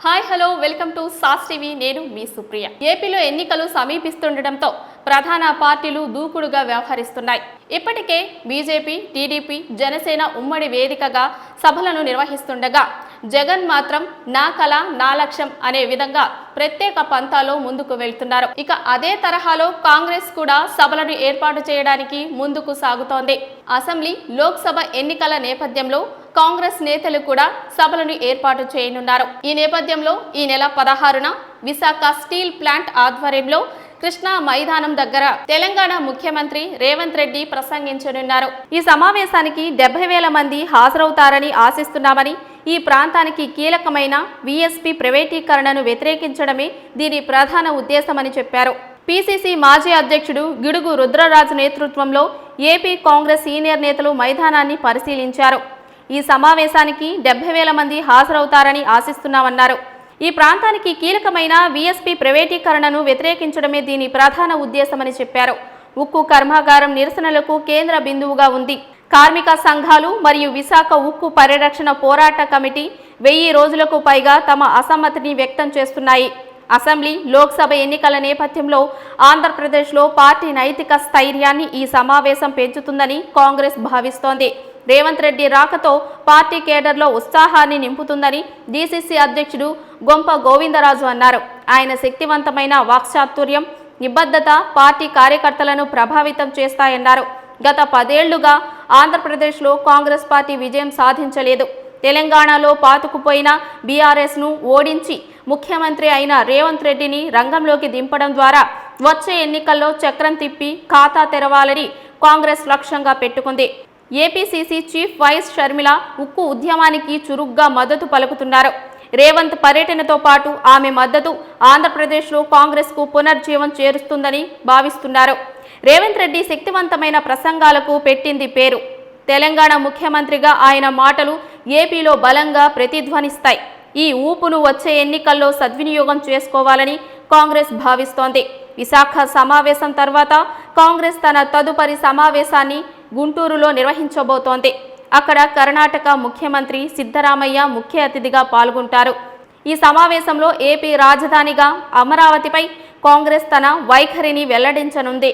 Hi hello welcome to sauce TV. నేను మీ సుప్రియ. ఏపీలో ఎన్నికలు సమీపిస్తుండటంతో ప్రధాన పార్టీలు దూకుడుగా వ్యవహరిస్తున్నాయి. ఇప్పటికే బీజేపీ, టీడీపీ, జనసేన ఉమ్మడి వేదికగా సభలను నిర్వహిస్తుండగా జగన్ మాత్రం నా కళ నా లక్ష్యం అనే విధంగా ప్రత్యేక పంతాలో ముందుకు వెళ్తున్నారు. ఇక అదే తరహాలో కాంగ్రెస్ కూడా సభలను ఏర్పాటు చేయడానికి ముందుకు సాగుతోంది. అసెంబ్లీ, లోక్సభ ఎన్నికల నేపథ్యంలో కాంగ్రెస్ నేతలు కూడా సభలను ఏర్పాటు చేయనున్నారు. ఈ నేపథ్యంలో ఈ నెల 16న విశాఖ స్టీల్ ప్లాంట్ ఆధ్వర్యంలో కృష్ణా మైదానం దగ్గర తెలంగాణ ముఖ్యమంత్రి రేవంత్ రెడ్డి ప్రసంగించనున్నారు. ఈ సమావేశానికి 70,000 మంది హాజరవుతారని ఆశిస్తున్నామని, ఈ ప్రాంతానికి కీలకమైన వీఎస్పీ ప్రైవేటీకరణను వ్యతిరేకించడమే దీని ప్రధాన ఉద్దేశమని చెప్పారు. పీసీసీ మాజీ అధ్యక్షుడు గిడుగు రుద్రరాజు నేతృత్వంలో ఏపీ కాంగ్రెస్ సీనియర్ నేతలు మైదానాన్ని పరిశీలించారు. ఈ సమావేశానికి 70,000 మంది హాజరవుతారని ఆశిస్తున్నామన్నారు. ఈ ప్రాంతానికి కీలకమైన వీఎస్పీ ప్రైవేటీకరణను వ్యతిరేకించడమే దీని ప్రధాన ఉద్దేశమని చెప్పారు. ఉక్కు కర్మాగారం నిరసనలకు కేంద్ర బిందువుగా ఉంది. కార్మిక సంఘాలు మరియు విశాఖ ఉక్కు పరిరక్షణ పోరాట కమిటీ 1000 రోజులకు పైగా తమ అసమ్మతిని వ్యక్తం చేస్తున్నాయి. అసెంబ్లీ, లోక్సభ ఎన్నికల నేపథ్యంలో ఆంధ్రప్రదేశ్లో పార్టీ నైతిక స్థైర్యాన్ని ఈ సమావేశం పెంచుతుందని కాంగ్రెస్ భావిస్తోంది. రేవంత్ రెడ్డి రాకతో పార్టీ కేడర్లో ఉత్సాహాన్ని నింపుతుందని డీసీసీ అధ్యక్షుడు గొంప గోవిందరాజు అన్నారు. ఆయన శక్తివంతమైన వాక్చాతుర్యం, నిబద్ధత పార్టీ కార్యకర్తలను ప్రభావితం చేస్తాయన్నారు. గత 10 ఏళ్లుగా ఆంధ్రప్రదేశ్లో కాంగ్రెస్ పార్టీ విజయం సాధించలేదు. తెలంగాణలో పాతుకుపోయిన బీఆర్ఎస్ను ఓడించి ముఖ్యమంత్రి అయిన రేవంత్ రెడ్డిని రంగంలోకి దింపడం ద్వారా వచ్చే ఎన్నికల్లో చక్రం తిప్పి ఖాతా తెరవాలని కాంగ్రెస్ లక్ష్యంగా పెట్టుకుంది. ఏపీసీసీ చీఫ్ వైస్ షర్మిల ఉక్కు ఉద్యమానికి చురుగ్గా మద్దతు పలుకుతున్నారు. రేవంత్ పర్యటనతో పాటు ఆమె మద్దతు ఆంధ్రప్రదేశ్లో కాంగ్రెస్కు పునర్జీవం చేరుస్తుందని భావిస్తున్నారు. రేవంత్ రెడ్డి శక్తివంతమైన ప్రసంగాలకు పెట్టింది పేరు. తెలంగాణ ముఖ్యమంత్రిగా ఆయన మాటలు ఏపీలో బలంగా ప్రతిధ్వనిస్తాయి. ఈ ఊపును వచ్చే ఎన్నికల్లో సద్వినియోగం చేసుకోవాలని కాంగ్రెస్ భావిస్తోంది. విశాఖ సమావేశం తర్వాత కాంగ్రెస్ తన తదుపరి సమావేశాన్ని గుంటూరులో నిర్వహించబోతోంది. అక్కడ కర్ణాటక ముఖ్యమంత్రి సిద్ధరామయ్య ముఖ్య అతిథిగా పాల్గొంటారు. ఈ సమావేశంలో ఏపీ రాజధానిగా అమరావతిపై కాంగ్రెస్ తన వైఖరిని వెల్లడించనుంది.